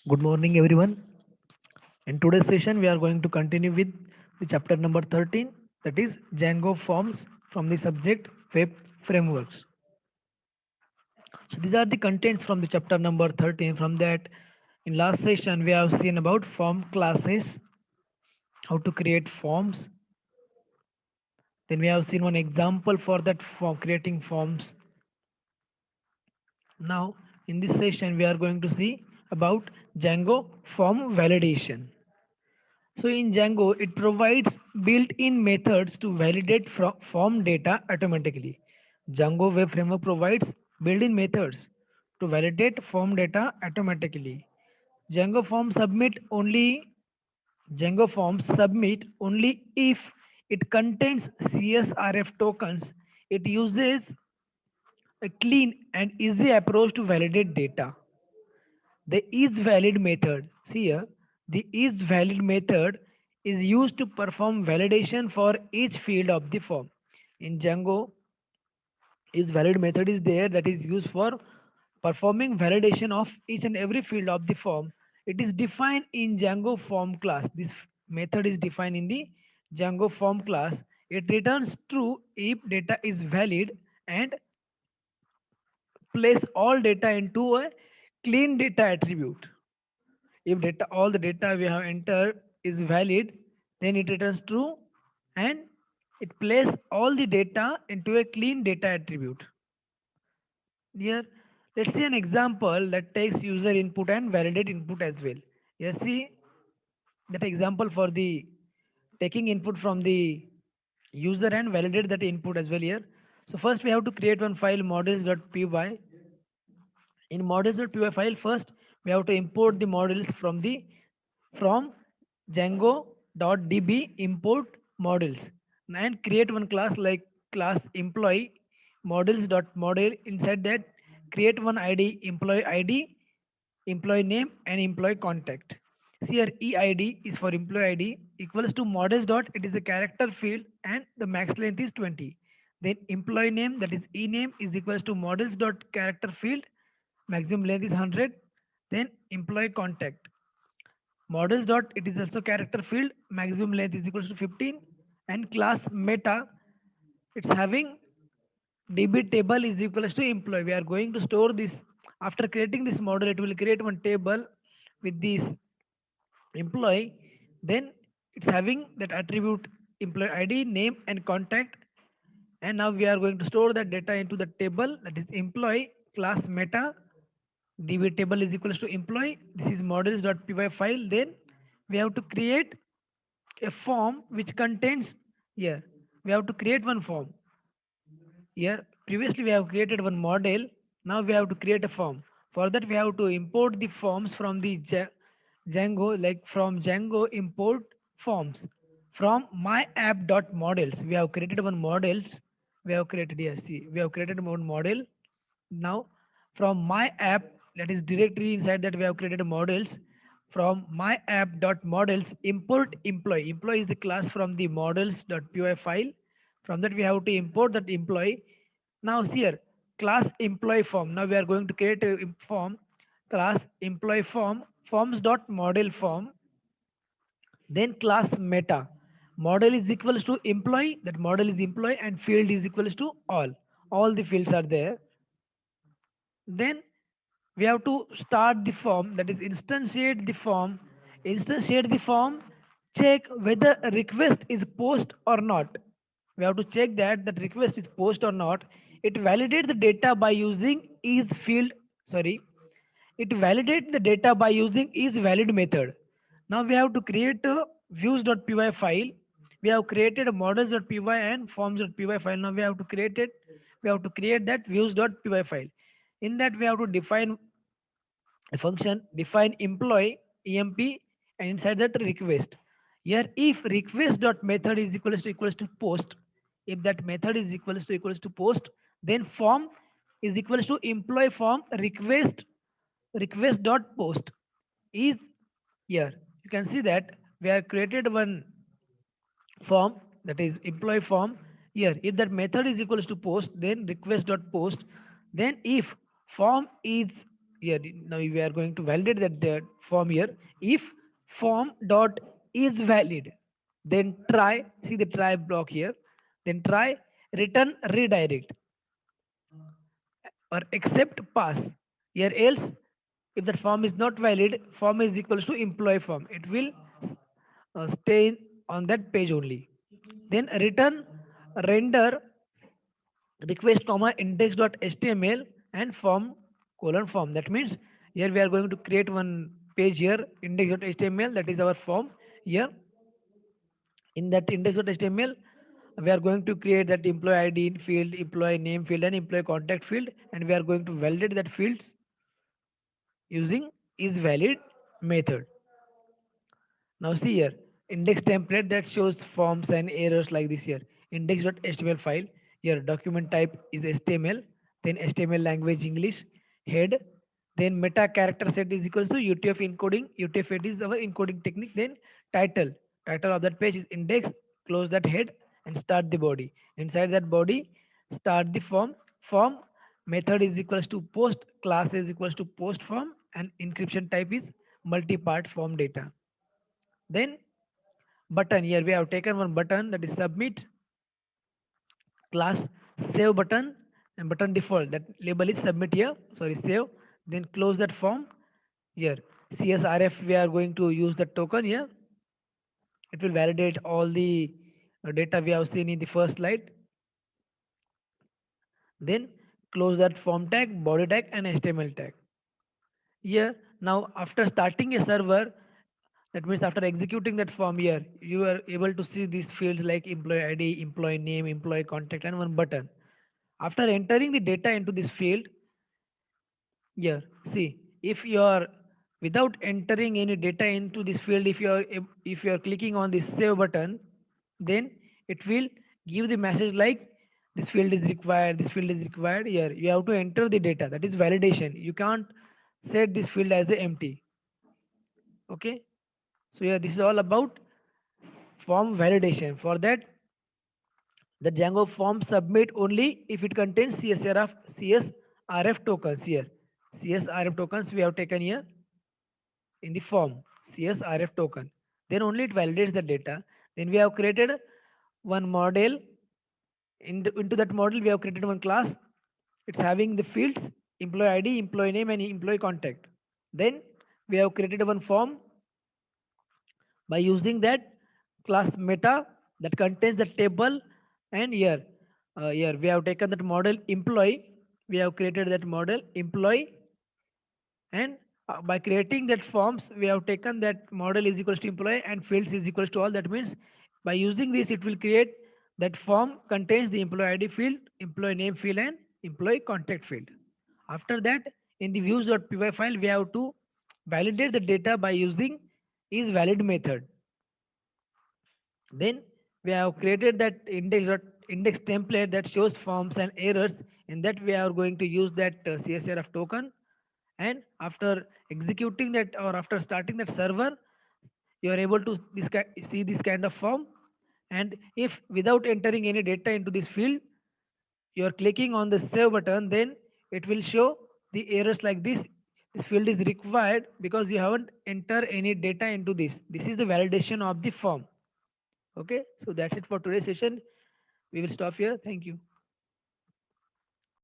Good morning, everyone. In today's session, we are going to continue with the chapter number 13, that is Django Forms from the subject Web Frameworks. So, these are the contents from the chapter number 13. From that, in last session, we have seen about form classes, how to create forms. Then we have seen one example for that for creating forms. Now, in this session, we are going to see about Django Form Validation. So in Django, it provides built-in methods to validate form data automatically. Django Web Framework provides built-in methods to validate form data automatically. Django Form submit only Django Forms submit only if it contains CSRF tokens. It uses a clean and easy approach to validate data. The isValid method, see here, the isValid method is used to perform validation for each field of the form. In Django, isValid method is there that is used for performing validation of each and every field of the form. It is defined in Django form class. This method is defined in the Django form class. It returns true if data is valid and place all data into a clean data attribute. If data all the data we have entered is valid, then it returns true and it places all the data into a clean data attribute. Here, let's see an example that takes user input and validate input as well. Here, see that example for the taking input from the user and validate that input as well here. So first we have to create one file models.py. In models.py file, first we have to import the models from Django.db import models and create one class like class employee models.model. Inside that, create one ID, employee name, and employee contact. See here, EID is for employee ID equals to models dot. It is a character field and the max length is 20. Then employee name, that is e name, is equals to models dot character field, maximum length is 100. Then employee contact, models dot, it is also character field, maximum length is equals to 15. And class meta, it's having db table is equals to employee. We are going to store this. After creating this model, it will create one table with this employee. Then it's having that attribute employee ID, name, and contact. And now we are going to store that data into the table, that is employee class meta db table is equals to employee. This is models.py file. Then we have to create a form which contains, here we have to create one form. Here previously we have created one model. Now we have to create a form. For that we have to import the forms from the Django, like from Django import forms from my app.models. We have created one models. We have created here, see, we have created one model. Now from my app, that is directory, inside that we have created models. From my app.models, import employee. Employee is the class from the models.py file. From that we have to import that employee. Now see here, class employee form. Now we are going to create a form, class employee form, forms.model form. Then class meta, model is equals to employee, that model is employee, and field is equals to all the fields are there. Then we have to start the form, that is instantiate the form, check whether a request is post or not. We have to check that that request is post or not. It validates the data by using is field, sorry, it validates the data by using isValid method. Now we have to create a views.py file. We have created a models.py and forms.py file. Now we have to create it. We have to create that views.py file. In that we have to define a function, define employee emp, and inside that request. Here if request.method is equals to post, if that method is equals to post, then form is equals to employee form request.post is here. You can see that we have created one form, that is employee form. Here if that method is equals to post, then request.post. Then if form is here now we are going to validate that form here. If form dot is valid, then try, see the try block here, then try return redirect or accept pass here. Else, if that form is not valid, form is equals to employee form, it will stay on that page only. Then return render request comma index.html and form colon form. That means here we are going to create one page here, index.html, that is our form here. In that index.html, we are going to create that employee id field, employee name field, and employee contact field, and we are going to validate that fields using is valid method. Now see here, index template that shows forms and errors like this here. Index.html file. Here document type is HTML, then HTML language English, head, then meta character set is equals to UTF encoding. UTF-8 is our encoding technique. Then title. Title of that page is index. Close that head and start the body. Inside that body, start the form. Form method is equals to post. Class is equals to post form, and encryption type is multi-part form data. Then button, here we have taken one button, that is submit, class save button, and button default, that label is submit here, sorry save. Then close that form. Here CSRF, we are going to use the token here, it will validate all the data we have seen in the first slide. Then close that form tag, body tag, and HTML tag. Here now after starting a server, that means after executing that form here, you are able to see these fields like employee ID, employee name, employee contact, and one button. After entering the data into this field, here, see, if you are without entering any data into this field, if you are clicking on this save button, then it will give the message like this field is required, this field is required. Here you have to enter the data, that is validation. You can't set this field as a empty. Okay, so yeah, this is all about form validation. For that, the Django form submit only if it contains CSRF tokens here. CSRF tokens we have taken here in the form CSRF token. Then only it validates the data. Then we have created one model. Into that model, we have created one class. It's having the fields employee ID, employee name, and employee contact. Then we have created one form by using that class meta that contains the table. And here we have taken that model employee, we have created that model employee. And by creating that forms, we have taken that model is equals to employee and fields is equals to all. That means by using this, it will create that form contains the employee ID field, employee name field, and employee contact field. After that, in the views.py file, we have to validate the data by using is valid method. Then we have created that index template that shows forms and errors. In that, we are going to use that CSRF token. And after executing that or after starting that server, you are able to see this kind of form. And if without entering any data into this field, you are clicking on the save button, then it will show the errors like this. This field is required because you haven't entered any data into this. This is the validation of the form. Okay, so that's it for today's session. We will stop here. Thank you.